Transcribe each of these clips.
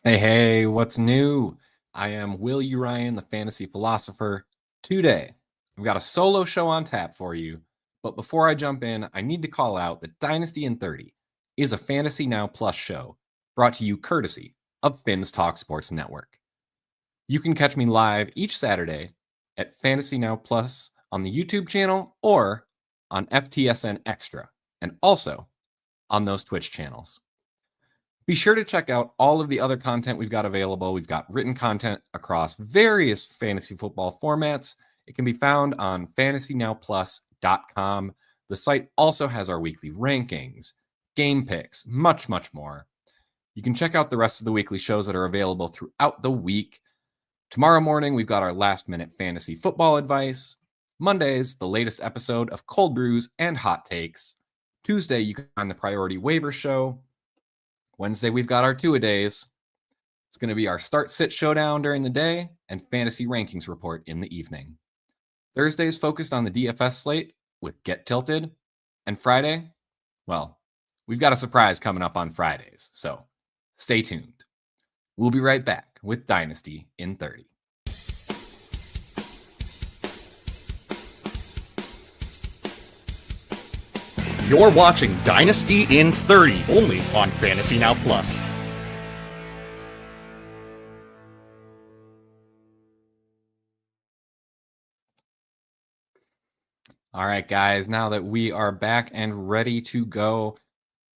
Hey, what's new? I am Will U. Ryan, the fantasy philosopher. Today, I've got a solo show on tap for you. But before I jump in, I need to call out that Dynasty in 30 is a Fantasy Now Plus show brought to you courtesy of Finn's Talk Sports Network. You can catch me live each Saturday at Fantasy Now Plus on the YouTube channel or on FTSN Extra, and also on those Twitch channels. Be sure to check out all of the other content we've got available. We've got written content across various fantasy football formats. It can be found on fantasynowplus.com. The site also has our weekly rankings, game picks, much, much more. You can check out the rest of the weekly shows that are available throughout the week. Tomorrow morning, we've got our last minute fantasy football advice. Mondays, the latest episode of Cold Brews and Hot Takes. Tuesday, you can find the Priority Waiver Show. Wednesday, we've got our two-a-days. It's going to be our start-sit showdown during the day and fantasy rankings report in the evening. Thursday's focused on the DFS slate with Get Tilted. And Friday, well, we've got a surprise coming up on Fridays, so stay tuned. We'll be right back with Dynasty in 30. You're watching Dynasty in 30, only on Fantasy Now Plus. All right, guys, now that we are back and ready to go,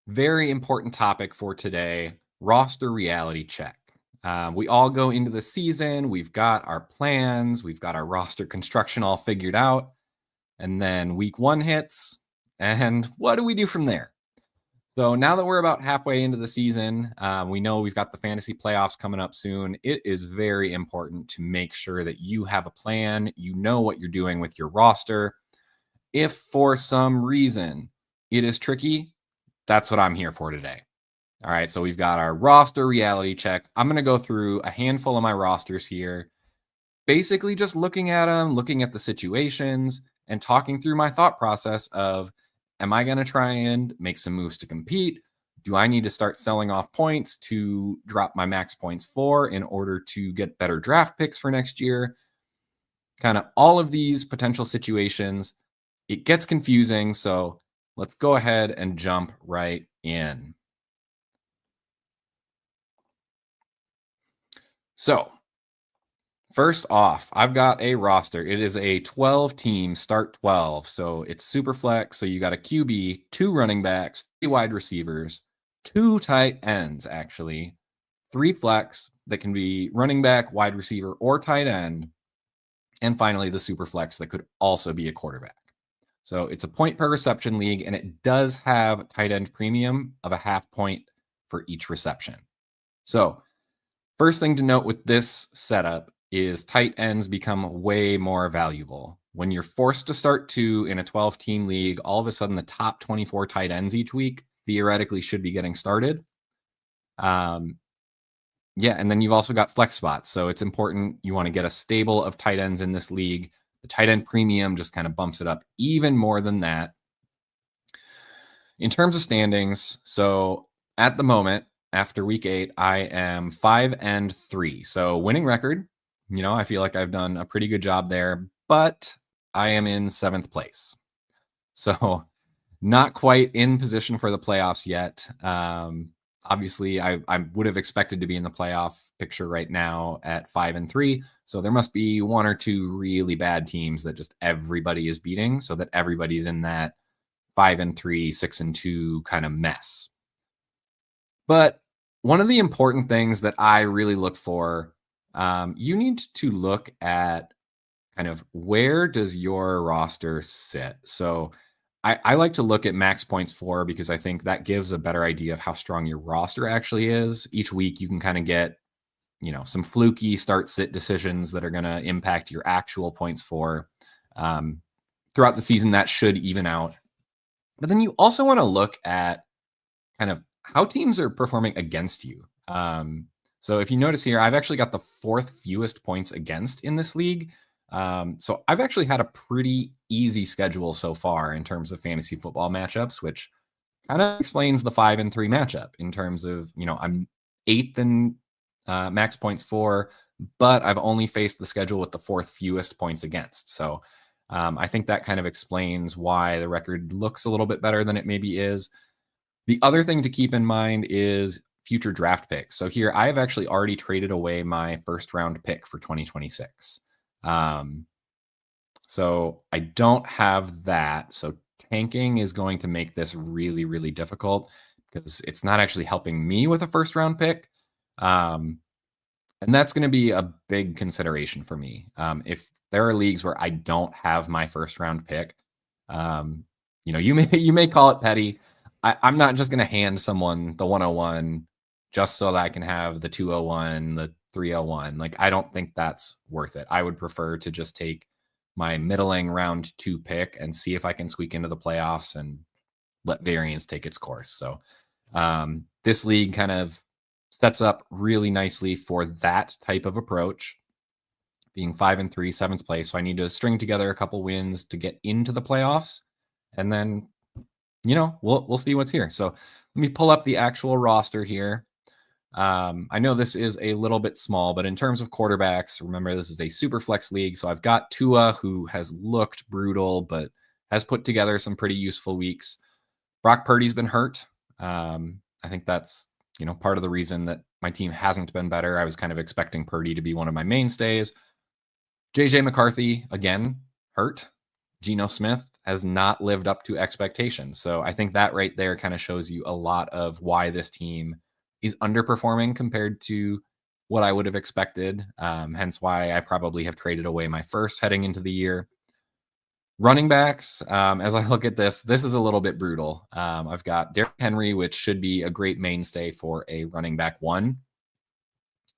very important topic for today, roster reality check. We all go into the season, we've got our plans, we've got our roster construction all figured out, and then week one hits, and what do we do from there? So now that we're about halfway into the season, we know we've got the fantasy playoffs coming up soon. It is very important to make sure that you have a plan, you know what you're doing with your roster. If for some reason it is tricky, that's what I'm here for today. All right, so we've got our roster reality check. I'm going to go through a handful of my rosters here, basically just looking at them, looking at the situations, and talking through my thought process of, am I going to try and make some moves to compete? Do I need to start selling off points to drop my max points for in order to get better draft picks for next year? Kind of all of these potential situations. It gets confusing, so let's go ahead and jump right in. So, first off, I've got a roster. It is a 12-team start 12. So it's super flex. So you got a QB, 2 running backs, 3 wide receivers, 2 tight ends, actually, 3 flex that can be running back, wide receiver, or tight end. And finally, the super flex that could also be a quarterback. So it's a point per reception league, and it does have tight end premium of a half point for each reception. So first thing to note with this setup is tight ends become way more valuable. When you're forced to start 2 in a 12-team league, all of a sudden the top 24 tight ends each week theoretically should be getting started. And then you've also got flex spots. So it's important you want to get a stable of tight ends in this league. The tight end premium just kind of bumps it up even more than that. In terms of standings, so at the moment, after week 8, I am 5-3. So winning record, I feel like I've done a pretty good job there, but I am in 7th place. So not quite in position for the playoffs yet. Obviously, I would have expected to be in the playoff picture right now at 5-3. So there must be 1 or 2 really bad teams that just everybody is beating so that everybody's in that 5-3, 6-2 kind of mess. But one of the important things that I really look for, you need to look at kind of where does your roster sit? So I like to look at max points for because I think that gives a better idea of how strong your roster actually is. Each week you can kind of get, some fluky start sit decisions that are going to impact your actual points for. Throughout the season, that should even out. But then you also want to look at kind of how teams are performing against you. So if you notice here, I've actually got the 4th fewest points against in this league. So I've actually had a pretty easy schedule so far in terms of fantasy football matchups, which kind of explains the 5-3 matchup in terms of, I'm 8th in max points for, but I've only faced the schedule with the 4th fewest points against. So I think that kind of explains why the record looks a little bit better than it maybe is. The other thing to keep in mind is future draft picks. So here I have actually already traded away my 1st round pick for 2026. So I don't have that. So tanking is going to make this really, really difficult because it's not actually helping me with a 1st round pick. And that's going to be a big consideration for me. If there are leagues where I don't have my 1st round pick, you may call it petty. I'm not just going to hand someone the 101 just so that I can have the 201, the 301. Like, I don't think that's worth it. I would prefer to just take my middling round 2 pick and see if I can squeak into the playoffs and let variance take its course. So this league kind of sets up really nicely for that type of approach, being 5-3, 7th place. So I need to string together a couple wins to get into the playoffs, and then we'll see what's here. So let me pull up the actual roster here. I know this is a little bit small, but in terms of quarterbacks, remember this is a super flex league. So I've got Tua, who has looked brutal, but has put together some pretty useful weeks. Brock Purdy's been hurt. I think that's, part of the reason that my team hasn't been better. I was kind of expecting Purdy to be one of my mainstays. JJ McCarthy, again, hurt. Geno Smith has not lived up to expectations. So I think that right there kind of shows you a lot of why this team is underperforming compared to what I would have expected. Hence why I probably have traded away my 1st heading into the year. Running backs, as I look at this is a little bit brutal. I've got Derrick Henry, which should be a great mainstay for a running back 1.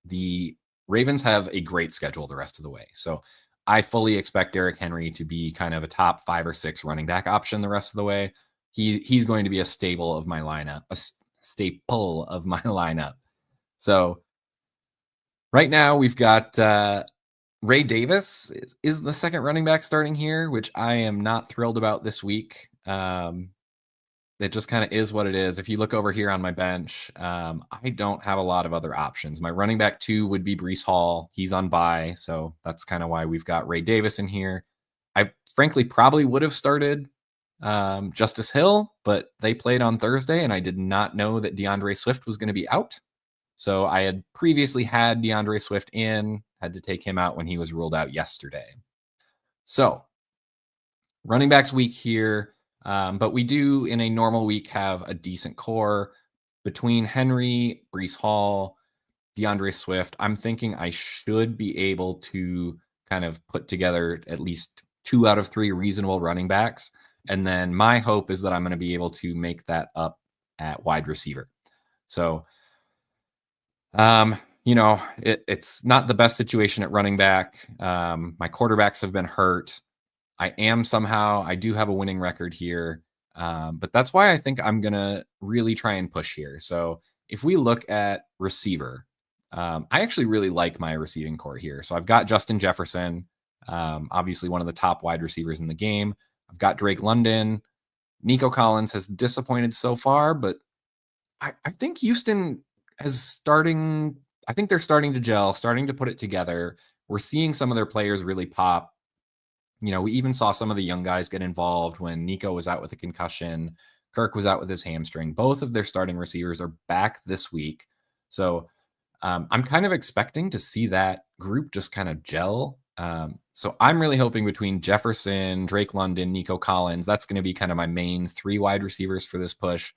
The Ravens have a great schedule the rest of the way. So I fully expect Derrick Henry to be kind of a top 5 or 6 running back option the rest of the way. He's going to be a staple of my lineup, So right now we've got Ray Davis is the 2nd running back starting here, which I am not thrilled about this week. It just kind of is what it is. If you look over here on my bench, I don't have a lot of other options. My running back 2 would be Breece Hall. He's on bye, so that's kind of why we've got Ray Davis in here. I frankly probably would have started Justice Hill, but they played on Thursday, and I did not know that DeAndre Swift was going to be out. So I had previously had DeAndre Swift in, had to take him out when he was ruled out yesterday. So running backs week here. But we do, in a normal week, have a decent core between Henry, Breece Hall, DeAndre Swift. I'm thinking I should be able to kind of put together at least 2 out of 3 reasonable running backs. And then my hope is that I'm going to be able to make that up at wide receiver. So, it's not the best situation at running back. My quarterbacks have been hurt. I do have a winning record here, but that's why I think I'm going to really try and push here. So if we look at receiver, I actually really like my receiving core here. So I've got Justin Jefferson, obviously one of the top wide receivers in the game. I've got Drake London. Nico Collins has disappointed so far, but I think Houston I think they're starting to gel, starting to put it together. We're seeing some of their players really pop. We even saw some of the young guys get involved when Nico was out with a concussion. Kirk was out with his hamstring. Both of their starting receivers are back this week. So I'm kind of expecting to see that group just kind of gel. So I'm really hoping between Jefferson, Drake London, Nico Collins, that's going to be kind of my main 3 wide receivers for this push.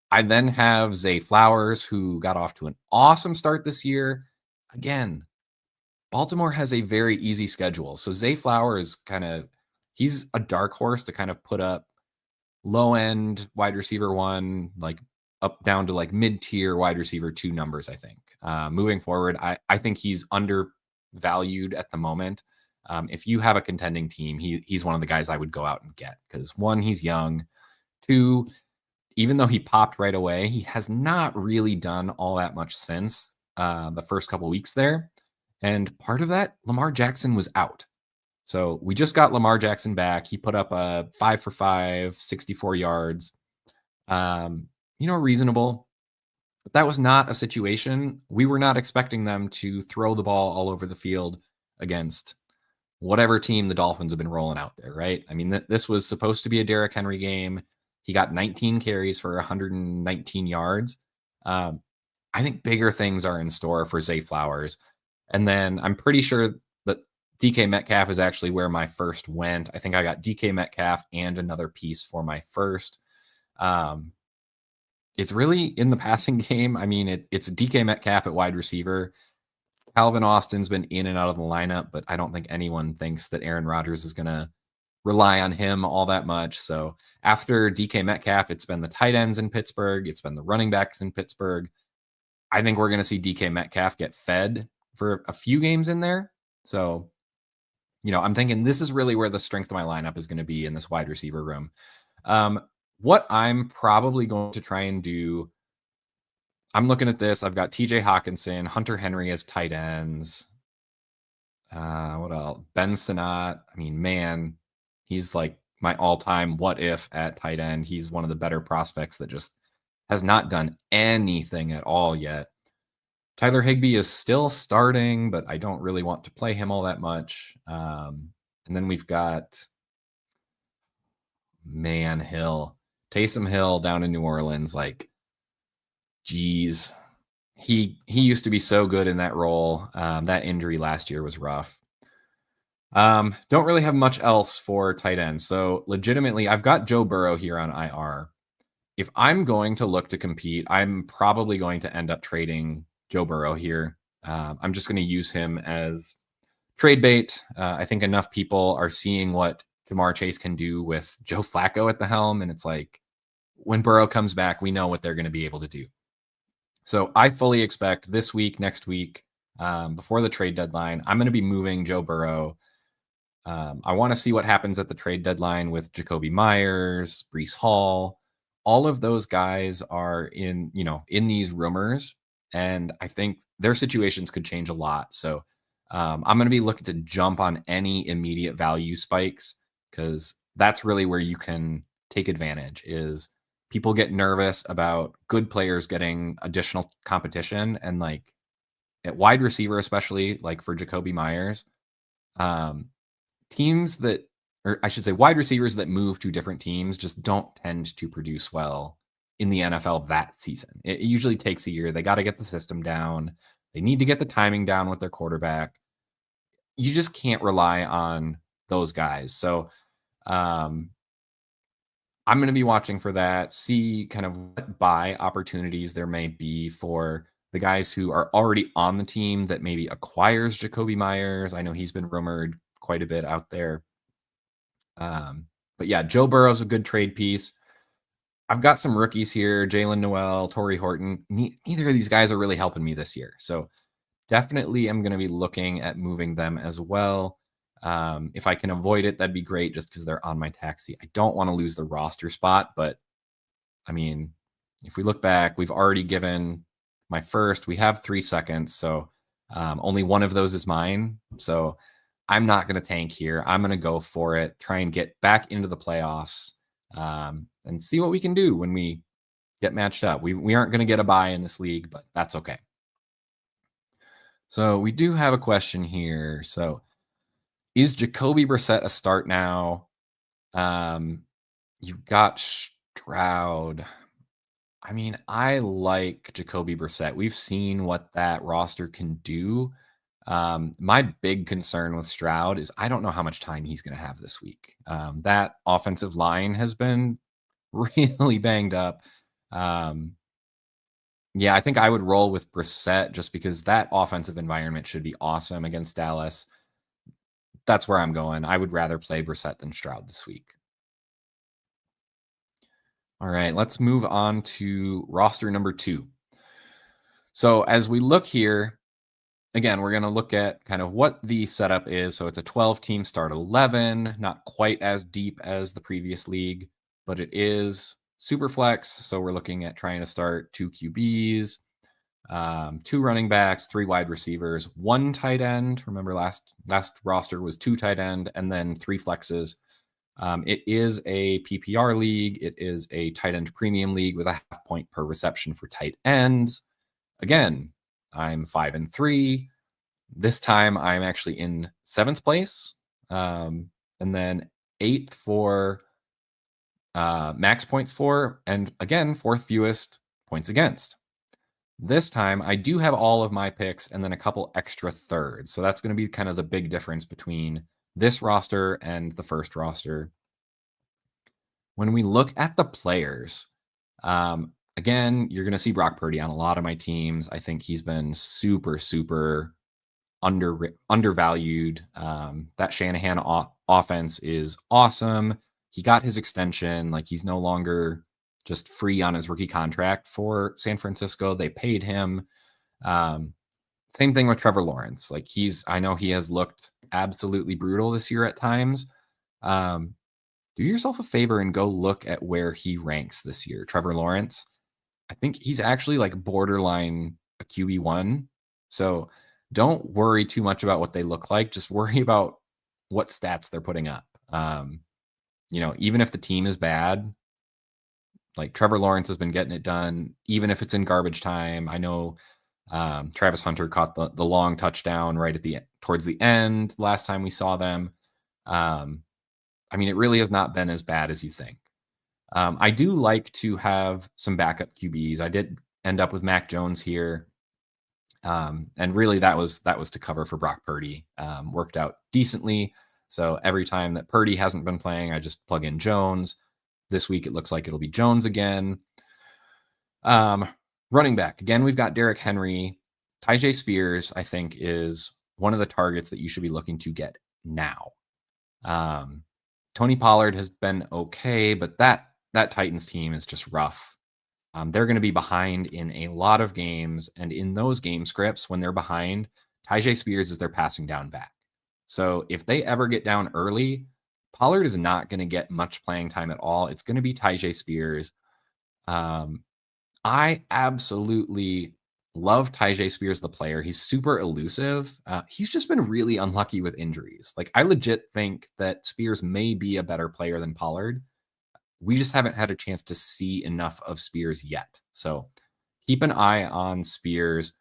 I then have Zay Flowers, who got off to an awesome start this year. Again, Baltimore has a very easy schedule. So Zay Flowers he's a dark horse to kind of put up low end wide receiver 1, like up down to like mid-tier wide receiver 2 numbers, I think. Moving forward, I think he's undervalued at the moment. If you have a contending team, he's one of the guys I would go out and get because 1, he's young. 2, even though he popped right away, he has not really done all that much since the first couple weeks there. And part of that, Lamar Jackson was out. So we just got Lamar Jackson back. He put up a 5 for 5, 64 yards. Reasonable. But that was not a situation. We were not expecting them to throw the ball all over the field against whatever team the Dolphins have been rolling out there, right? I mean, this was supposed to be a Derrick Henry game. He got 19 carries for 119 yards. I think bigger things are in store for Zay Flowers. And then I'm pretty sure that DK Metcalf is actually where my first went. I think I got DK Metcalf and another piece for my first. It's really in the passing game. I mean, it's DK Metcalf at wide receiver. Calvin Austin's been in and out of the lineup, but I don't think anyone thinks that Aaron Rodgers is going to rely on him all that much. So after DK Metcalf, it's been the tight ends in Pittsburgh. It's been the running backs in Pittsburgh. I think we're going to see DK Metcalf get fed for a few games in there. So, I'm thinking this is really where the strength of my lineup is going to be in this wide receiver room. What I'm probably going to try and do, I'm looking at this. I've got TJ Hawkinson, Hunter Henry as tight ends. What else? Ben Sinnott. I mean, man, he's like my all-time what if at tight end. He's one of the better prospects that just has not done anything at all yet. Tyler Higbee is still starting, but I don't really want to play him all that much. And then we've got Taysom Hill down in New Orleans. Like, geez, he used to be so good in that role. That injury last year was rough. Don't really have much else for tight end. So legitimately, I've got Joe Burrow here on IR. If I'm going to look to compete, I'm probably going to end up trading Joe Burrow here. I'm just going to use him as trade bait. I think enough people are seeing what Jamar Chase can do with Joe Flacco at the helm. And it's like, when Burrow comes back, we know what they're going to be able to do. So I fully expect this week, next week, before the trade deadline, I'm going to be moving Joe Burrow. I want to see what happens at the trade deadline with Jacoby Myers, Breece Hall. All of those guys are in these rumors, and I think their situations could change a lot. So I'm going to be looking to jump on any immediate value spikes, because that's really where you can take advantage. Is people get nervous about good players getting additional competition, and like at wide receiver, especially like for Jacoby Myers, teams that, or I should say wide receivers that move to different teams just don't tend to produce well in the NFL that season. It usually takes a year. They got to get the system down. They need to get the timing down with their quarterback. You just can't rely on those guys. So I'm going to be watching for that, see kind of what buy opportunities there may be for the guys who are already on the team that maybe acquires Jacoby Myers. I know he's been rumored quite a bit out there. But yeah, Joe Burrow's a good trade piece. I've got some rookies here, Jalen Noel, Torrey Horton. Neither of these guys are really helping me this year. So definitely I'm going to be looking at moving them as well. If I can avoid it, that'd be great, just because they're on my taxi. I don't want to lose the roster spot, but I mean, if we look back, we've already given my first, we have 3 seconds. So only one of those is mine. So I'm not going to tank here. I'm going to go for it, try and get back into the playoffs, and see what we can do when we get matched up. We aren't going to get a bye in this league, but that's okay. So we do have a question here. So is Jacoby Brissett a start now? You've got Stroud. I mean, I like Jacoby Brissett. We've seen what that roster can do. My big concern with Stroud is I don't know how much time he's going to have this week. That offensive line has been really banged up. Yeah, I think I would roll with Brissett just because that offensive environment should be awesome against Dallas. That's where I'm going. I would rather play Brissett than Stroud this week. All right, let's move on to roster number 2. So as we look here, again, we're going to look at kind of what the setup is. So it's a 12-team start 11, not quite as deep as the previous league, but it is super flex. So we're looking at trying to start 2 QBs, 2 running backs, 3 wide receivers, 1 tight end. Remember last roster was 2 tight end and then 3 flexes. It is a PPR league. It is a tight end premium league with a half point per reception for tight ends. Again, I'm 5-3. This time I'm actually in 7th place. And then 8th for max points for, and again, 4th fewest points against. This time I do have all of my picks and then a couple extra thirds. So that's going to be kind of the big difference between this roster and the first roster. When we look at the players, again, you're going to see Brock Purdy on a lot of my teams. I think he's been super, super undervalued. That Shanahan offense is awesome. He got his extension. Like, he's no longer just free on his rookie contract for San Francisco. They paid him. Same thing with Trevor Lawrence. Like, I know he has looked absolutely brutal this year at times. Do yourself a favor and go look at where he ranks this year. Trevor Lawrence, I think he's actually like borderline a QB1. So don't worry too much about what they look like. Just worry about what stats they're putting up. Even if the team is bad, like Trevor Lawrence has been getting it done, even if it's in garbage time. I know Travis Hunter caught the long touchdown right towards the end last time we saw them. It really has not been as bad as you think. I do like to have some backup QBs. I did end up with Mac Jones here. And really that was to cover for Brock Purdy. Worked out decently. So every time that Purdy hasn't been playing, I just plug in Jones. This week, it looks like it'll be Jones again. Running back. Again, we've got Derrick Henry. Tyjae Spears, I think, is one of the targets that you should be looking to get now. Tony Pollard has been okay, but that Titans team is just rough. They're going to be behind in a lot of games, and in those game scripts, when they're behind, Tyjae Spears is their passing down back. So if they ever get down early, Pollard is not going to get much playing time at all. It's going to be Tyjae Spears. I absolutely love Tyjae Spears, the player. He's super elusive. He's just been really unlucky with injuries. Like, I legit think that Spears may be a better player than Pollard. We just haven't had a chance to see enough of Spears yet. So keep an eye on Spears.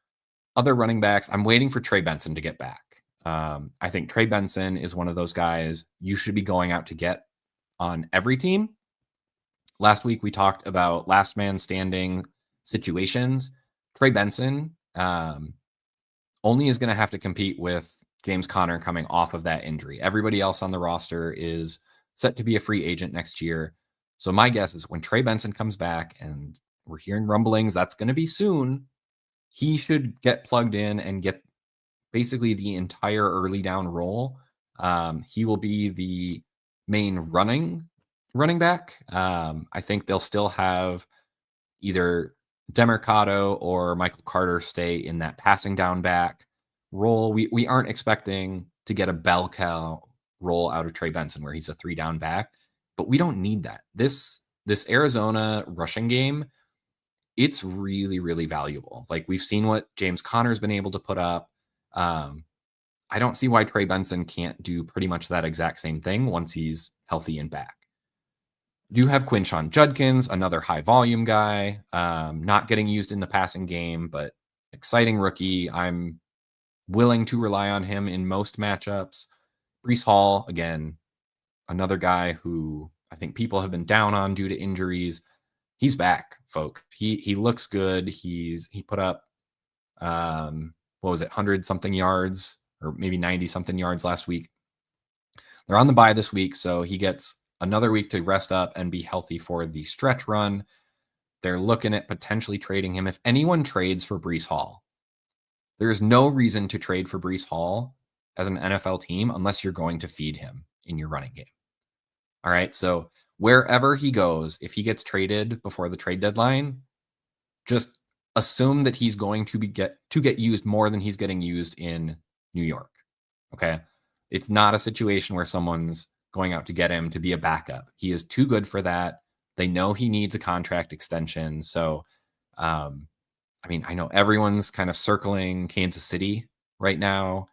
Other running backs, I'm waiting for Trey Benson to get back. I think Trey Benson is one of those guys you should be going out to get on every team. Last week, we talked about last man standing situations. Trey Benson only is going to have to compete with James Conner coming off of that injury. Everybody else on the roster is set to be a free agent next year. So my guess is when Trey Benson comes back, and we're hearing rumblings that's going to be soon, he should get plugged in and get basically the entire early down role. He will be the main running back. I think they'll still have either Demercado or Michael Carter stay in that passing down back role. We aren't expecting to get a bell cow role out of Trey Benson where he's a 3 down back, but we don't need that. This Arizona rushing game, it's really, really valuable. Like, we've seen what James Conner's been able to put up. I don't see why Trey Benson can't do pretty much that exact same thing once he's healthy and back. Do have Quinshon Judkins, another high volume guy, not getting used in the passing game, but exciting rookie. I'm willing to rely on him in most matchups. Breece Hall, again, another guy who I think people have been down on due to injuries. He's back, folks. He looks good. He put up 100-something yards, or maybe 90-something yards last week. They're on the bye this week, so he gets another week to rest up and be healthy for the stretch run. They're looking at potentially trading him. If anyone trades for Breece Hall, there is no reason to trade for Breece Hall as an NFL team unless you're going to feed him in your running game. All right, so wherever he goes, if he gets traded before the trade deadline, just assume that he's going to get used more than he's getting used in New York. Okay. It's not a situation where someone's going out to get him to be a backup. He is too good for that. They know he needs a contract extension. So, I know everyone's kind of circling Kansas City right now.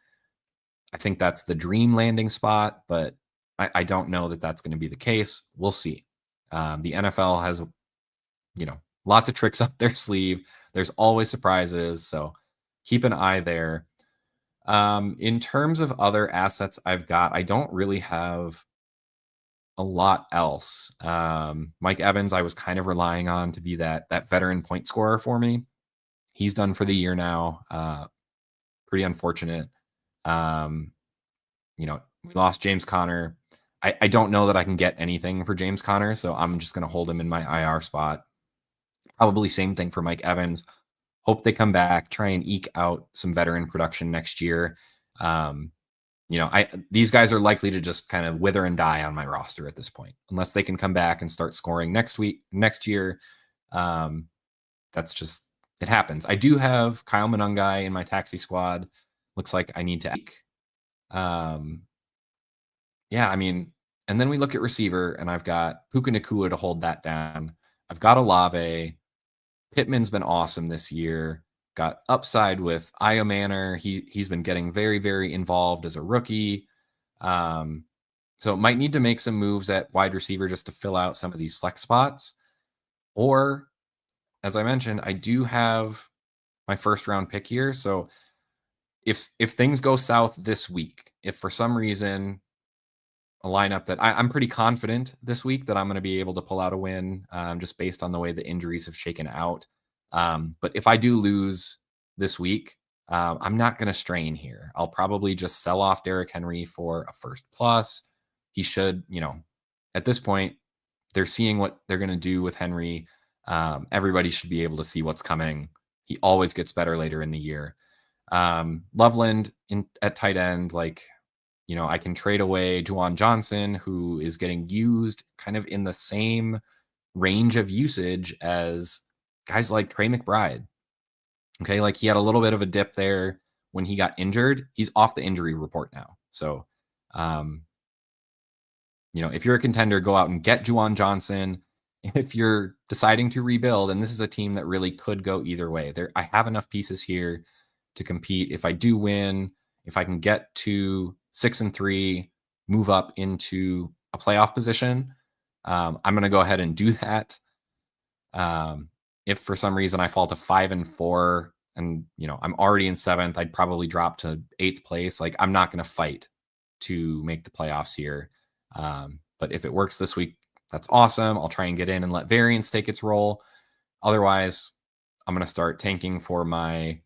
I think that's the dream landing spot, but I don't know that that's going to be the case. We'll see. The NFL has, lots of tricks up their sleeve. There's always surprises. So keep an eye there. In terms of other assets I've got, I don't really have a lot else. Mike Evans, I was kind of relying on to be that veteran point scorer for me. He's done for the year now. Pretty unfortunate. We lost James Conner. I don't know that I can get anything for James Conner, so I'm just going to hold him in my IR spot. Probably same thing for Mike Evans. Hope they come back, try and eke out some veteran production next year. These guys are likely to just kind of wither and die on my roster at this point, unless they can come back and start scoring next year. That's just, it happens. I do have Kyle Monangai in my taxi squad. Looks like I need to. And then we look at receiver, and I've got Puka Nacua to hold that down. I've got Olave. Pittman's been awesome this year. Got upside with Io Manor. He's been getting very, very involved as a rookie. So might need to make some moves at wide receiver just to fill out some of these flex spots. Or, as I mentioned, I do have my first round pick here. So if things go south this week, if for some reason a lineup that I'm pretty confident this week that I'm going to be able to pull out a win, just based on the way the injuries have shaken out. But if I do lose this week, I'm not going to strain here. I'll probably just sell off Derrick Henry for a first plus. He should, at this point, they're seeing what they're going to do with Henry. Everybody should be able to see what's coming. He always gets better later in the year. Loveland at tight end, I can trade away Juwan Johnson, who is getting used kind of in the same range of usage as guys like Trey McBride. Okay, he had a little bit of a dip there when he got injured. He's off the injury report now. So, if you're a contender, go out and get Juwan Johnson. If you're deciding to rebuild, and this is a team that really could go either way, I have enough pieces here to compete. If I do win, if I can get to 6-3, move up into a playoff position, I'm going to go ahead and do that. If for some reason I fall to 5-4 and, I'm already in 7th, I'd probably drop to 8th place. I'm not going to fight to make the playoffs here. But if it works this week, that's awesome. I'll try and get in and let variance take its role. Otherwise, I'm going to start tanking for my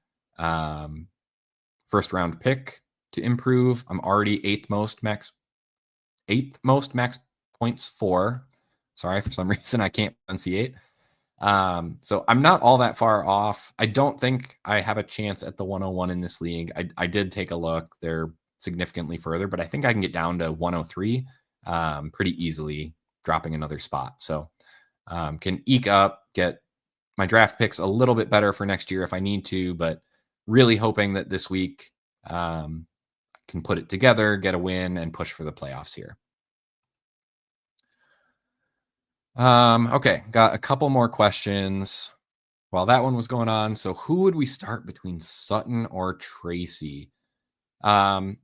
first round pick to improve. I'm already eighth most max points for. Sorry, for some reason I can't enunciate. So I'm not all that far off. I don't think I have a chance at the 101 in this league. I did take a look. They're significantly further, but I think I can get down to 103 pretty easily, dropping another spot. So can eke up, get my draft picks a little bit better for next year if I need to, but really hoping that this week can put it together, get a win, and push for the playoffs here. Okay, got a couple more questions while that one was going on. So who would we start between Sutton or Tracy? Man,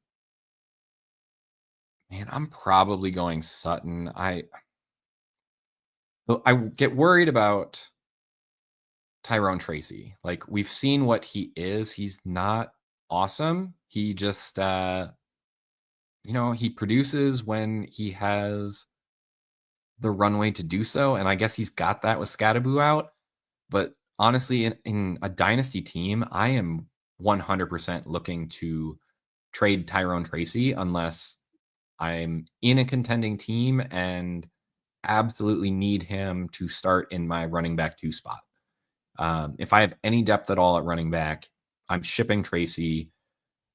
I'm probably going Sutton. I get worried about Tyrone Tracy. We've seen what he is. He's not awesome. He just, he produces when he has the runway to do so. And I guess he's got that with Scadaboo out. But honestly, in a dynasty team, I am 100% looking to trade Tyrone Tracy unless I'm in a contending team and absolutely need him to start in my running back 2 spot. If I have any depth at all at running back, I'm shipping Tracy.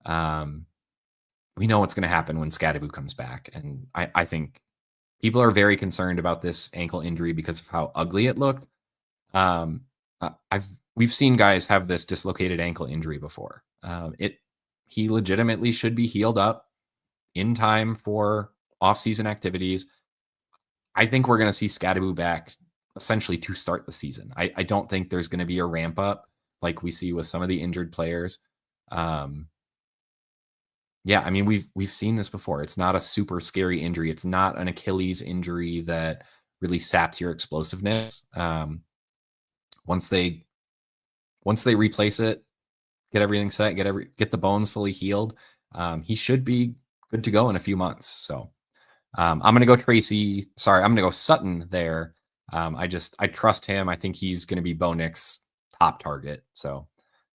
We know what's going to happen when Scadaboo comes back. And I think people are very concerned about this ankle injury because of how ugly it looked. We've seen guys have this dislocated ankle injury before. He legitimately should be healed up in time for off-season activities. I think we're going to see Scadaboo back essentially to start the season. I don't think there's going to be a ramp up like we see with some of the injured players. Yeah, I mean, we've seen this before. It's not a super scary injury. It's not an Achilles injury that really saps your explosiveness. Once they once they replace it, get everything set, get the bones fully healed, he should be good to go in a few months. So I'm gonna go Tracy. Sorry, I'm gonna go Sutton there. I trust him. I think he's gonna be Bo Nix's top target. So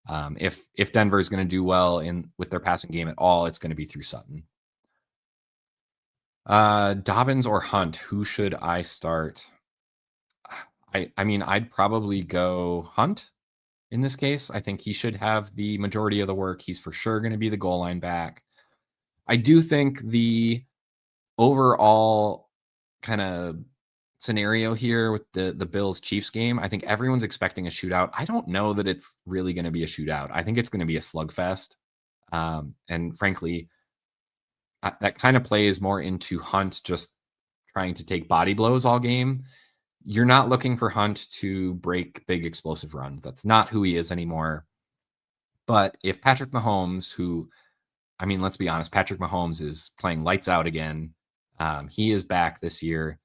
if Denver is gonna do well in with their passing game at all, it's gonna be through Sutton. Dobbins or Hunt, who should I start? I mean, I'd probably go Hunt in this case. I think he should have the majority of the work. He's for sure going to be the goal line back. I do think the overall kind of scenario here with the Bills Chiefs game, I think everyone's expecting a shootout. I don't know that it's really going to be a shootout. I think it's going to be a slugfest. And frankly, that kind of plays more into Hunt just trying to take body blows all game. You're not looking for Hunt to break big explosive runs. That's not who he is anymore. But if Patrick Mahomes, who, I mean, let's be honest, Patrick Mahomes is playing lights out again. He is back this year.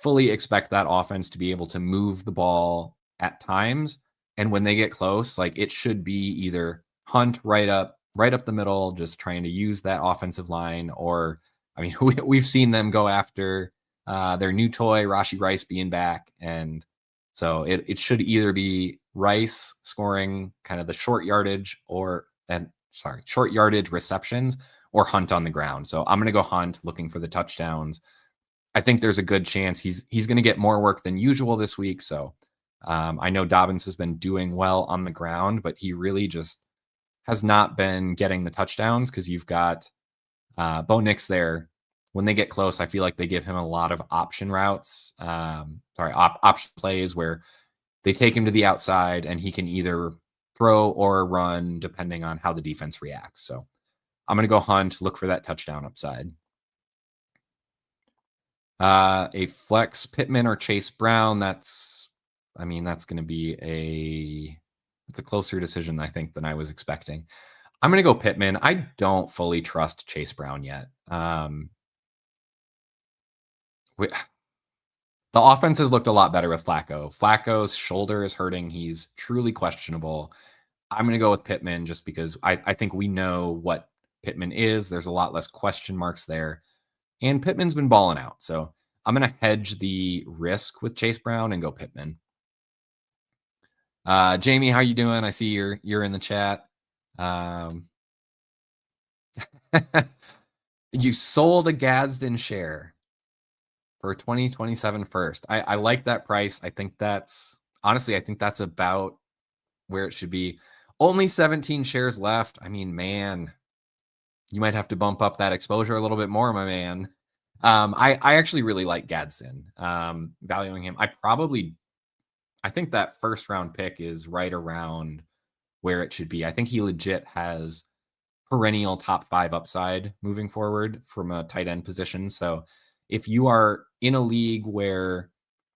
Fully expect that offense to be able to move the ball at times. And when they get close, like it should be either Hunt right up the middle, just trying to use that offensive line, or I mean, we've seen them go after their new toy, Rashee Rice, being back. And so it should either be Rice scoring kind of the short yardage short yardage receptions, or Hunt on the ground. So I'm going to go Hunt, looking for the touchdowns. I think there's a good chance he's going to get more work than usual this week. So I know Dobbins has been doing well on the ground, but he really just has not been getting the touchdowns because you've got Bo Nix there. When they get close, I feel like they give him a lot of option routes, option plays where they take him to the outside and he can either throw or run depending on how the defense reacts. So I'm going to go Hunt, look for that touchdown upside. A flex Pittman or Chase Brown. That's going to be it's a closer decision, I think, than I was expecting. I'm going to go Pittman. I don't fully trust Chase Brown yet. The offense has looked a lot better with Flacco. Flacco's shoulder is hurting. He's truly questionable. I'm going to go with Pittman just because I think we know what Pittman is. There's a lot less question marks there. And Pittman's been balling out. So I'm going to hedge the risk with Chase Brown and go Pittman. Jamie, how you doing? I see you're in the chat. You sold a Gadsden share for 2027 first. I like that price. I think that's about where it should be. Only 17 shares left. I mean, man, you might have to bump up that exposure a little bit more, my man. I actually really like Gadsden. Valuing him, I think that first round pick is right around where it should be. I think he legit has perennial top 5 upside moving forward from a tight end position. So if you are in a league where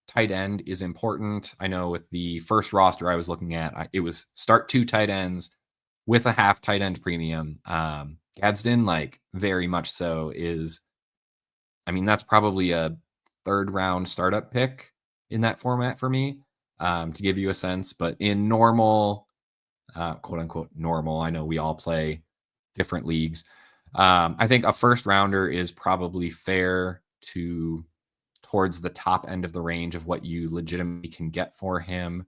tight end is important, I know with the first roster I was looking at, it was start 2 tight ends with a half tight end premium. Gadsden, like very much so, that's probably a 3rd round startup pick in that format for me, to give you a sense. But in normal, quote unquote normal, I know we all play different leagues. I think a first rounder is probably fair towards the top end of the range of what you legitimately can get for him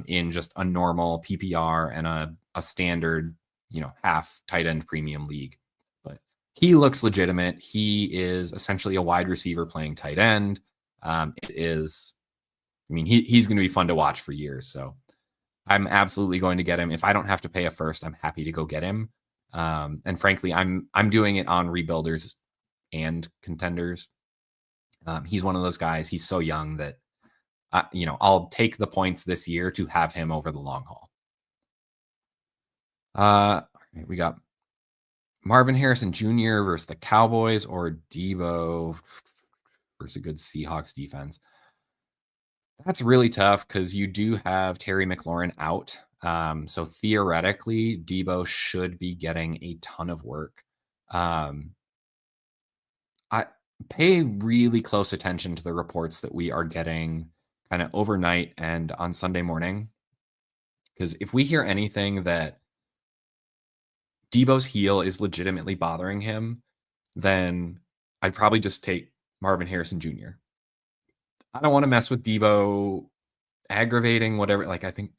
in just a normal PPR and a standard, half tight end premium league. But he looks legitimate. He is essentially a wide receiver playing tight end. He's going to be fun to watch for years. So I'm absolutely going to get him. If I don't have to pay a first, I'm happy to go get him. And frankly, I'm doing it on rebuilders and contenders. He's one of those guys. He's so young that I'll take the points this year to have him over the long haul. We got Marvin Harrison Jr. versus the Cowboys, or Debo versus a good Seahawks defense. That's really tough because you do have Terry McLaurin out. So theoretically, Debo should be getting a ton of work. I pay really close attention to the reports that we are getting kind of overnight and on Sunday morning. Because if we hear anything that Debo's heel is legitimately bothering him, then I'd probably just take Marvin Harrison Jr. I don't want to mess with Debo aggravating whatever. Like I think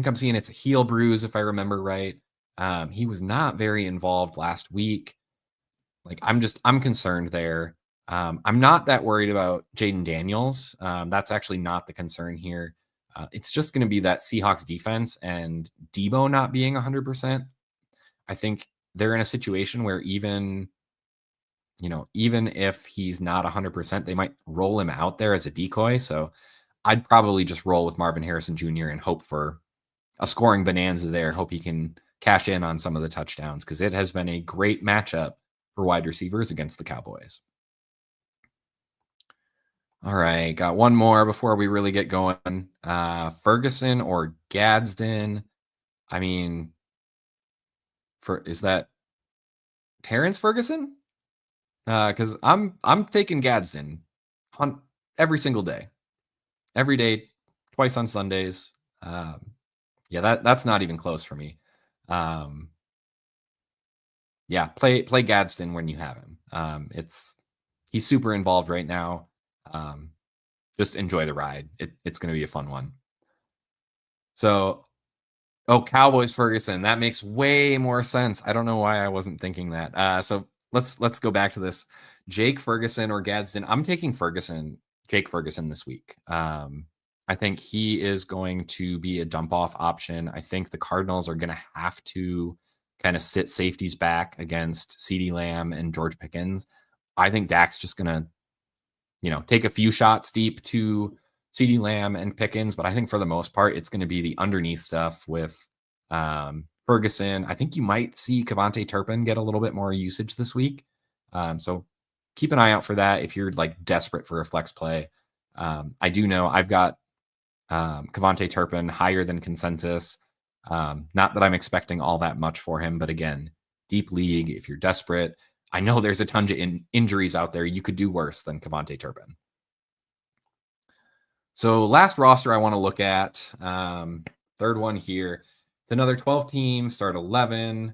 I'm seeing it's a heel bruise if I remember right. He was not very involved last week. Like I'm concerned there. I'm not that worried about Jaden Daniels. That's actually not the concern here. It's just going to be that Seahawks defense and Debo not being 100%. I think they're in a situation where even if he's not 100%, they might roll him out there as a decoy. So I'd probably just roll with Marvin Harrison Jr. and hope for a scoring bonanza there. Hope he can cash in on some of the touchdowns because it has been a great matchup for wide receivers against the Cowboys. All right, got one more before we really get going. Ferguson or Gadsden? I mean, is that Terrence Ferguson? Because I'm taking Gadsden on every single day, every day, twice on Sundays. Yeah, that's not even close for me. Yeah, play Gadsden when you have him. He's super involved right now. Just enjoy the ride. It's going to be a fun one. So, Cowboys Ferguson. That makes way more sense. I don't know why I wasn't thinking that. So let's go back to this. Jake Ferguson or Gadsden. I'm taking Jake Ferguson this week. I think he is going to be a dump off option. I think the Cardinals are going to have to kind of sit safeties back against CeeDee Lamb and George Pickens. I think Dak's just going to, take a few shots deep to CeeDee Lamb and Pickens, but I think for the most part, it's going to be the underneath stuff with Ferguson. I think you might see Kevontae Turpin get a little bit more usage this week. So keep an eye out for that if you're like desperate for a flex play. I do know I've got Kevontae Turpin higher than consensus. Not that I'm expecting all that much for him, but again, deep league, if you're desperate, I know there's a ton of injuries out there. You could do worse than Kevontae Turpin. So last roster I want to look at, third one here. It's another 12 team, start 11.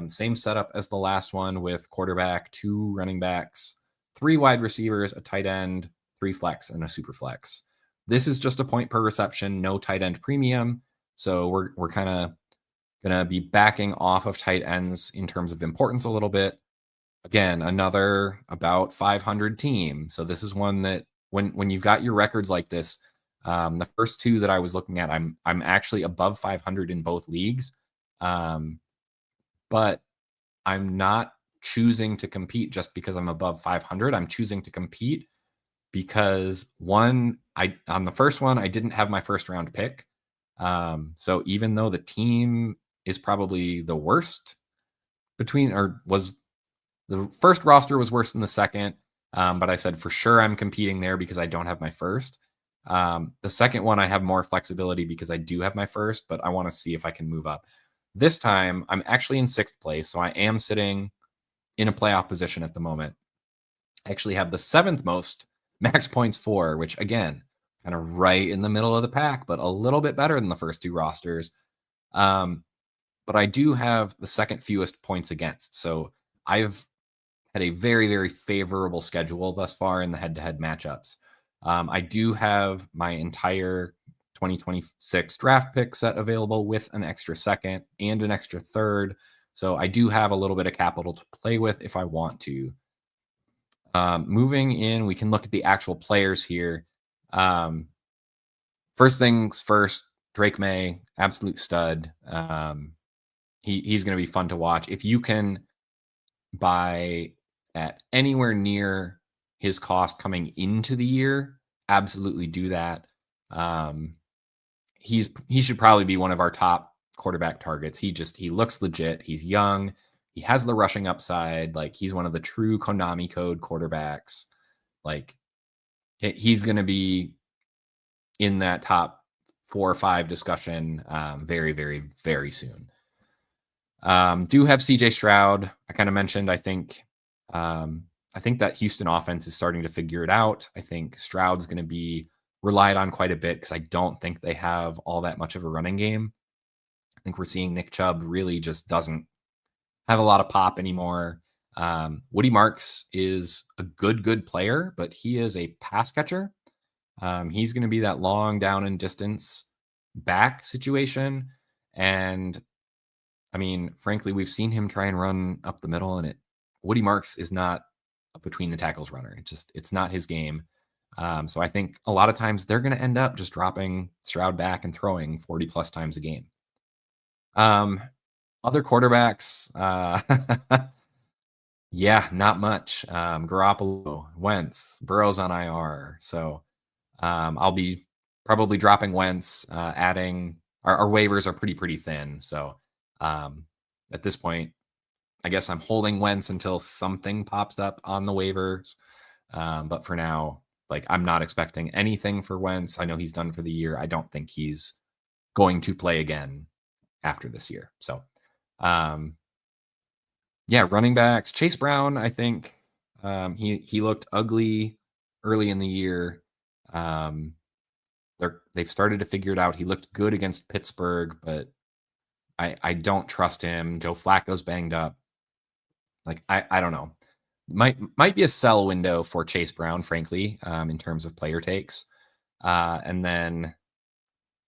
Same setup as the last one with quarterback, 2 running backs, 3 wide receivers, a tight end, 3 flex, and a super flex. This is just a point per reception, no tight end premium. So we're kind of going to be backing off of tight ends in terms of importance a little bit. Again, another about 500 team. So this is one that when you've got your records like this, the first 2 that I was looking at, I'm actually above 500 in both leagues. But I'm not choosing to compete just because I'm above 500. I'm choosing to compete because on the first one, I didn't have my first round pick. So even though the team is probably the worst the first roster was worse than the second. But I said for sure I'm competing there because I don't have my first. The second one, I have more flexibility because I do have my first, but I want to see if I can move up. This time, I'm actually in 6th place, so I am sitting in a playoff position at the moment. I actually have the 7th most max points for, which again, kind of right in the middle of the pack, but a little bit better than the first 2 rosters. But I do have the 2nd fewest points against. So I've had a very, very favorable schedule thus far in the head-to-head matchups. I do have my entire 2026 draft pick set available with an extra 2nd and an extra 3rd. So I do have a little bit of capital to play with if I want to. Moving in, we can look at the actual players here. First things first, Drake May, absolute stud. He's going to be fun to watch. If you can buy at anywhere near his cost coming into the year, absolutely do that. He should probably be one of our top quarterback targets. He looks legit. He's young. He has the rushing upside. Like, he's one of the true Konami code quarterbacks. Like, he's going to be in that top 4 or 5 discussion very, very, very soon. Do have CJ Stroud. I kind of mentioned, I think I think that Houston offense is starting to figure it out. I think Stroud's going to be relied on quite a bit because I don't think they have all that much of a running game. I think we're seeing Nick Chubb really just doesn't have a lot of pop anymore. Woody Marks is a good player, but he is a pass catcher. He's going to be that long down and distance back situation. And I mean, frankly, we've seen him try and run up the middle, and Woody Marks is not a between the tackles runner. It's not his game. So I think a lot of times they're going to end up just dropping Stroud back and throwing 40 plus times a game. Other quarterbacks, yeah, not much. Garoppolo, Wentz, Burrow's on IR. So I'll be probably dropping Wentz, adding our waivers are pretty thin. So at this point, I guess I'm holding Wentz until something pops up on the waivers. But for now, like I'm not expecting anything for Wentz. I know he's done for the year. I don't think he's going to play again after this year. So yeah, running backs. Chase Brown, I think he looked ugly early in the year. They've started to figure it out. He looked good against Pittsburgh, but I don't trust him. Joe Flacco's banged up. Like I don't know. Might be a sell window for Chase Brown, frankly, in terms of player takes. And then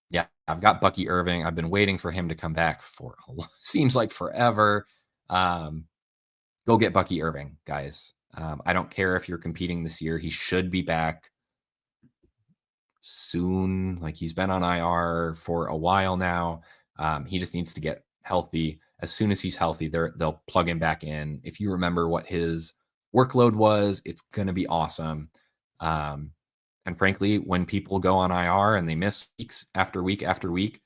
yeah, I've got Bucky Irving. I've been waiting for him to come back for seems like forever. Go get Bucky Irving, guys. I don't care if you're competing this year. He should be back soon. Like he's been on IR for a while now. He just needs to get healthy. As soon as he's healthy, they'll plug him back in. If you remember what his workload was, it's going to be awesome. And frankly, when people go on IR and they miss weeks after week after week,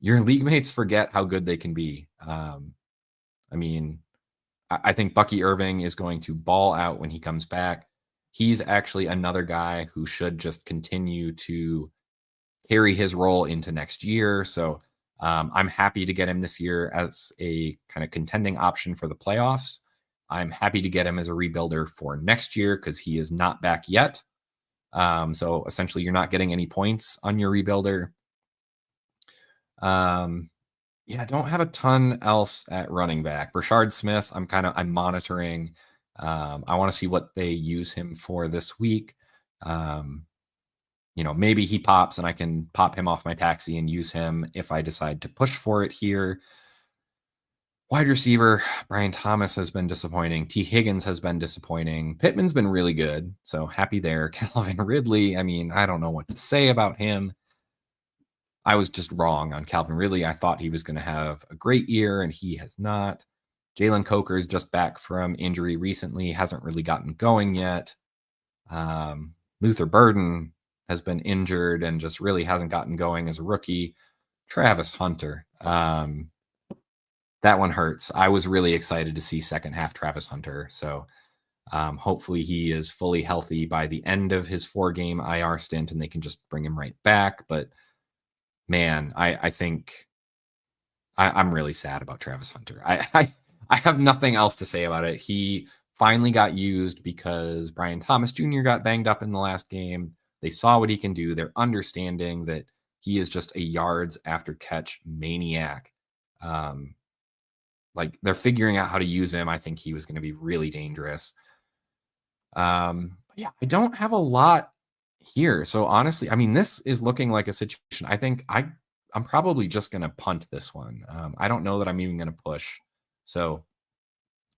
your league mates forget how good they can be. I mean, I think Bucky Irving is going to ball out when he comes back. He's actually another guy who should just continue to carry his role into next year. So I'm happy to get him this year as a kind of contending option for the playoffs. I'm happy to get him as a rebuilder for next year because he is not back yet. So essentially, you're not getting any points on your rebuilder. Yeah, I don't have a ton else at running back. Rashard Smith, I'm monitoring. I want to see what they use him for this week. Maybe he pops and I can pop him off my taxi and use him if I decide to push for it here. Wide receiver, Brian Thomas has been disappointing. T. Higgins has been disappointing. Pittman's been really good, so happy there. Calvin Ridley, I mean, I don't know what to say about him. I was just wrong on Calvin Ridley. I thought he was going to have a great year, and he has not. Jalen Coker is just back from injury recently, hasn't really gotten going yet. Luther Burden has been injured and just really hasn't gotten going as a rookie. Travis Hunter. That one hurts. I was really excited to see second half Travis Hunter. So hopefully he is fully healthy by the end of his 4-game IR stint and they can just bring him right back. But man, I think I'm really sad about Travis Hunter. I have nothing else to say about it. He finally got used because Brian Thomas Jr. got banged up in the last game. They saw what he can do. They're understanding that he is just a yards after catch maniac. Like they're figuring out how to use him. I think he was going to be really dangerous. Yeah, I don't have a lot here. So honestly, I mean, this is looking like a situation. I think I'm probably just going to punt this one. I don't know that I'm even going to push. So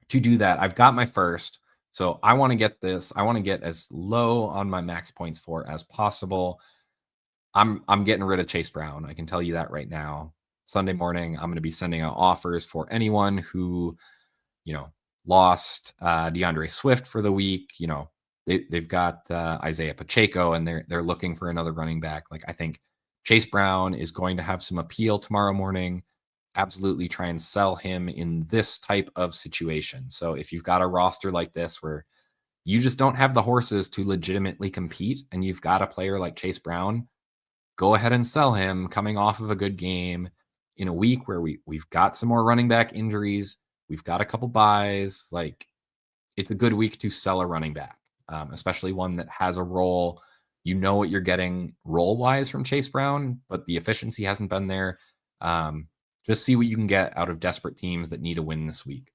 to do that, I've got my first. So I want to get this. I want to get as low on my max points for as possible. I'm getting rid of Chase Brown. I can tell you that right now. Sunday morning, I'm going to be sending out offers for anyone who, lost DeAndre Swift for the week. They've got Isaiah Pacheco, and they're looking for another running back. Like I think Chase Brown is going to have some appeal tomorrow morning. Absolutely try and sell him in this type of situation. So if you've got a roster like this where you just don't have the horses to legitimately compete, and you've got a player like Chase Brown, go ahead and sell him coming off of a good game in a week where we've got some more running back injuries. We've got a couple buys. Like it's a good week to sell a running back, especially one that has a role. You know what you're getting role-wise from Chase Brown, but the efficiency hasn't been there. Just see what you can get out of desperate teams that need a win this week.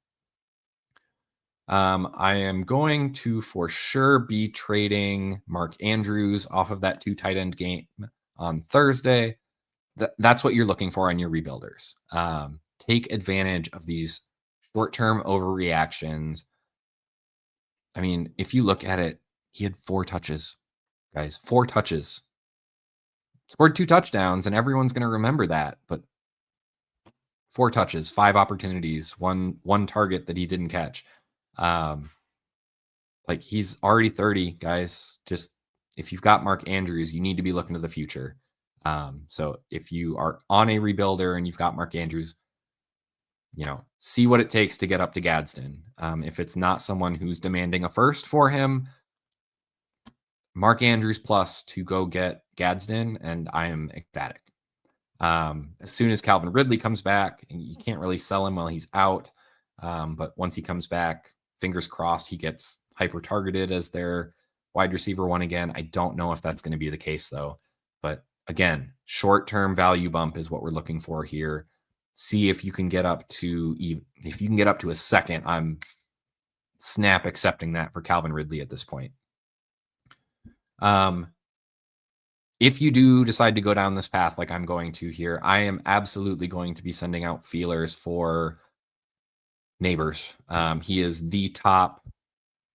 I am going to for sure be trading Mark Andrews off of that 2 tight end game on Thursday. That's what you're looking for on your rebuilders. Take advantage of these short-term overreactions. I mean, if you look at it, he had 4 touches, guys, 4 touches. Scored 2 touchdowns, and everyone's going to remember that. But 4 touches, 5 opportunities, one target that he didn't catch. Like, he's already 30, guys. Just if you've got Mark Andrews, you need to be looking to the future. So if you are on a rebuilder and you've got Mark Andrews, see what it takes to get up to Gadsden. If it's not someone who's demanding a first for him, Mark Andrews plus to go get Gadsden, and I am ecstatic. As soon as Calvin Ridley comes back, you can't really sell him while he's out. But once he comes back, fingers crossed, he gets hyper targeted as their wide receiver 1 again. I don't know if that's going to be the case though. But again, short-term value bump is what we're looking for here. See if you can get up to a second. I'm snap accepting that for Calvin Ridley at this point. If you do decide to go down this path like I'm going to here, I am absolutely going to be sending out feelers for Neighbors. He is the top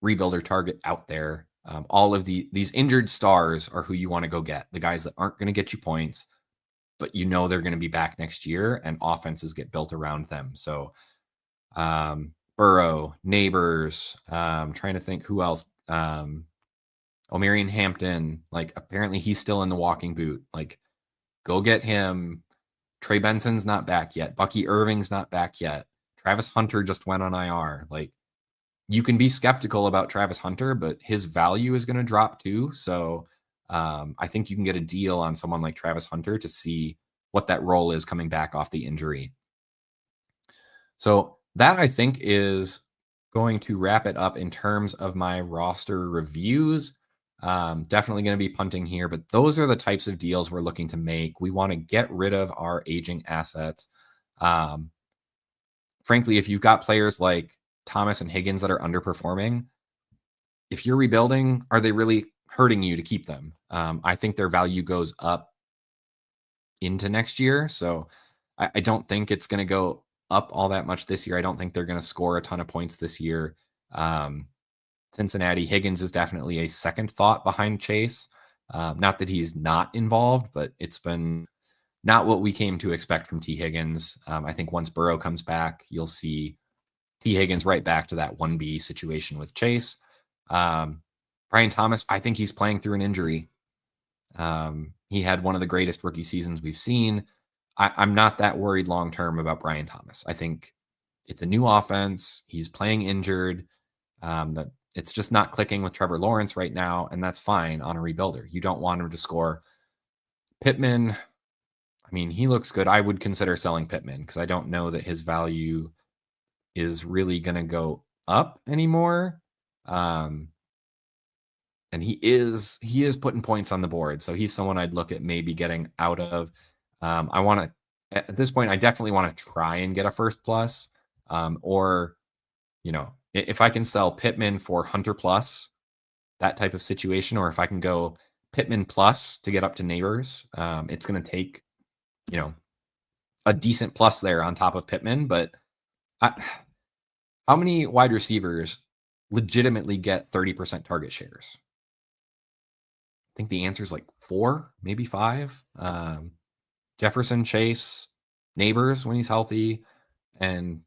rebuilder target out there. All of these injured stars are who you want to go get. The guys that aren't going to get you points, but they're going to be back next year, and offenses get built around them. So Burrow, Neighbors, trying to think who else. O'Marion Hampton, like apparently he's still in the walking boot. Like, go get him. Trey Benson's not back yet. Bucky Irving's not back yet. Travis Hunter just went on IR. Like, you can be skeptical about Travis Hunter, but his value is going to drop too. So I think you can get a deal on someone like Travis Hunter to see what that role is coming back off the injury. So that, I think, is going to wrap it up in terms of my roster reviews. Definitely going to be punting here, but those are the types of deals we're looking to make. We want to get rid of our aging assets. Frankly, if you've got players like Thomas and Higgins that are underperforming, if you're rebuilding, are they really hurting you to keep them? I think their value goes up into next year. So I don't think it's going to go up all that much this year. I don't think they're going to score a ton of points this year. Cincinnati, Higgins is definitely a second thought behind Chase. Not that he's not involved, but it's been not what we came to expect from T. Higgins. I think once Burrow comes back, you'll see T. Higgins right back to that 1B situation with Chase. Brian Thomas, I think he's playing through an injury. He had one of the greatest rookie seasons we've seen. I'm not that worried long-term about Brian Thomas. I think it's a new offense. He's playing injured. That it's just not clicking with Trevor Lawrence right now, and that's fine on a rebuilder. You don't want him to score. Pittman, I mean, he looks good. I would consider selling Pittman because I don't know that his value is really going to go up anymore. And he is putting points on the board. So he's someone I'd look at maybe getting out of. I want to, at this point, I definitely want to try and get a first plus, or, if I can sell Pittman for Hunter plus, that type of situation, or if I can go Pittman plus to get up to Neighbors, it's going to take, a decent plus there on top of Pittman. But how many wide receivers legitimately get 30% target shares? I think the answer is like 4, maybe 5. Jefferson, Chase, Neighbors when he's healthy, and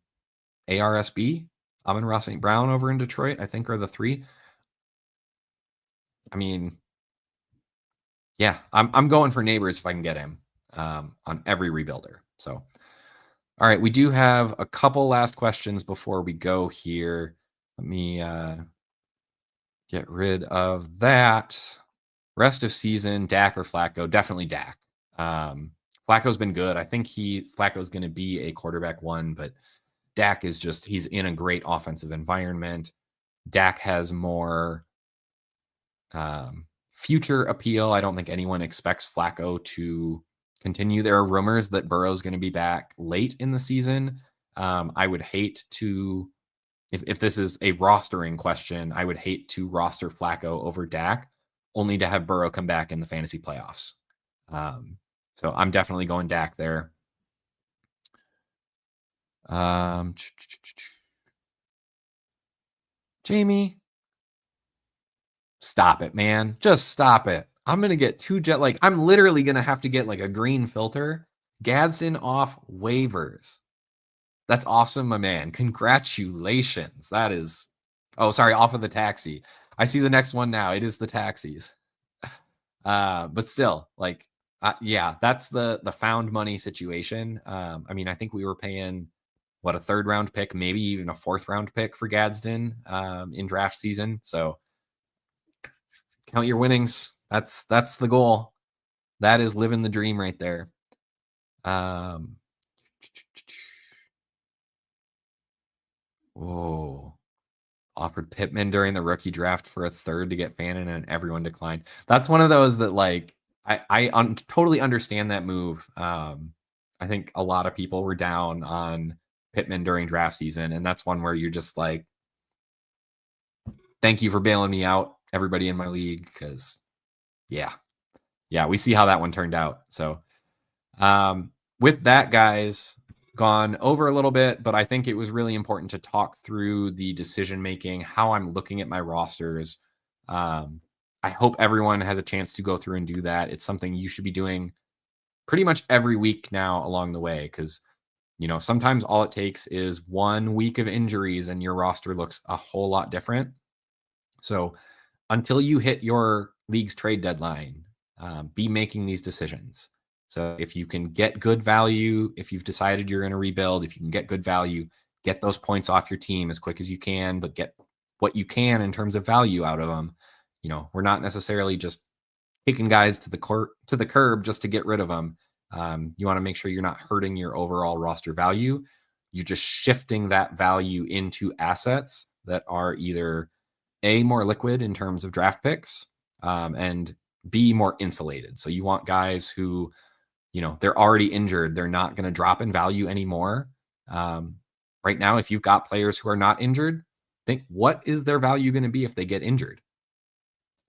ARSB, Amon-Ra St. Brown over in Detroit, I think are the 3. I mean, yeah, I'm going for Neighbors if I can get him on every rebuilder. So, all right, we do have a couple last questions before we go here. Let me get rid of that. Rest of season, Dak or Flacco? Definitely Dak. Flacco's been good. I think Flacco's going to be a quarterback 1, but Dak is he's in a great offensive environment. Dak has more future appeal. I don't think anyone expects Flacco to continue. There are rumors that Burrow's going to be back late in the season. I would hate to, if this is a rostering question, I would hate to roster Flacco over Dak, only to have Burrow come back in the fantasy playoffs. So I'm definitely going Dak there. Jamie, stop it, man. Just stop it. I'm going to get I'm literally going to have to get like a green filter. Gadsden off waivers. That's awesome, my man. Congratulations. That is, off of the taxi. I see the next one now. It is the taxis. But still, that's the found money situation. I mean, I think we were paying a 3rd round pick, maybe even a 4th round pick for Gadsden in draft season. So count your winnings. That's the goal. That is living the dream right there. Offered Pittman during the rookie draft for a 3rd to get Fannin, and everyone declined. That's one of those that I totally understand that move. I think a lot of people were down on Pittman during draft season, and that's one where you're just like, thank you for bailing me out, everybody in my league, because we see how that one turned out. So with that, guys, gone over a little bit, but I think it was really important to talk through the decision making, how I'm looking at my rosters. I hope everyone has a chance to go through and do that. It's something you should be doing pretty much every week now along the way, because sometimes all it takes is 1 week of injuries and your roster looks a whole lot different. So until you hit your league's trade deadline, be making these decisions. So if you can get good value, if you've decided you're going to rebuild, if you can get good value, get those points off your team as quick as you can, but get what you can in terms of value out of them. We're not necessarily just kicking guys to the curb just to get rid of them. You want to make sure you're not hurting your overall roster value. You're just shifting that value into assets that are either A, more liquid in terms of draft picks, and B, more insulated. So you want guys who, they're already injured. They're not going to drop in value anymore. Right now, if you've got players who are not injured, think, what is their value going to be if they get injured?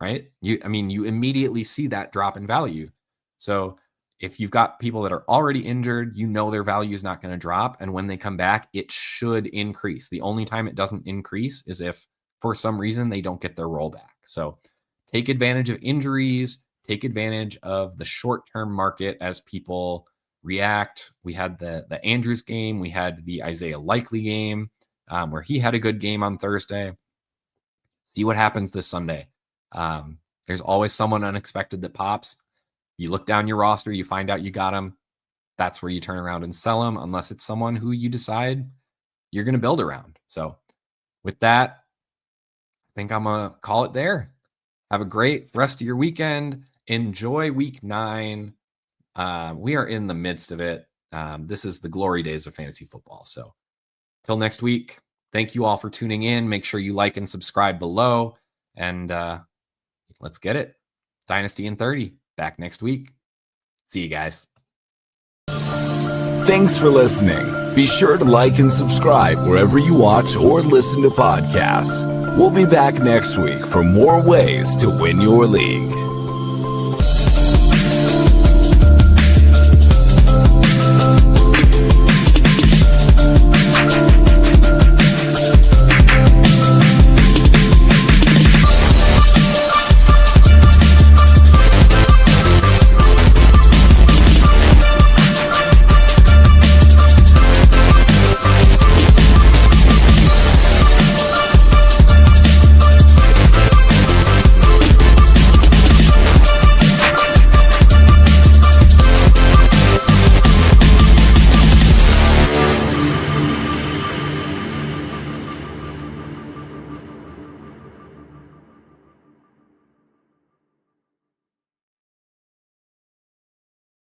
Right? You immediately see that drop in value. So if you've got people that are already injured, their value is not going to drop. And when they come back, it should increase. The only time it doesn't increase is if for some reason they don't get their rollback. So take advantage of injuries, take advantage of the short-term market as people react. We had the Andrews game. We had the Isaiah Likely game where he had a good game on Thursday. See what happens this Sunday. There's always someone unexpected that pops. You look down your roster, you find out you got him. That's where you turn around and sell them, unless it's someone who you decide you're going to build around. So with that, I think I'm going to call it there. Have a great rest of your weekend. Enjoy week 9. We are in the midst of it. This is the glory days of fantasy football. So till next week, thank you all for tuning in. Make sure you like and subscribe below. And let's get it. Dynasty in 30. Back next week. See you guys. Thanks for listening. Be sure to like and subscribe wherever you watch or listen to podcasts. We'll be back next week for more ways to win your league.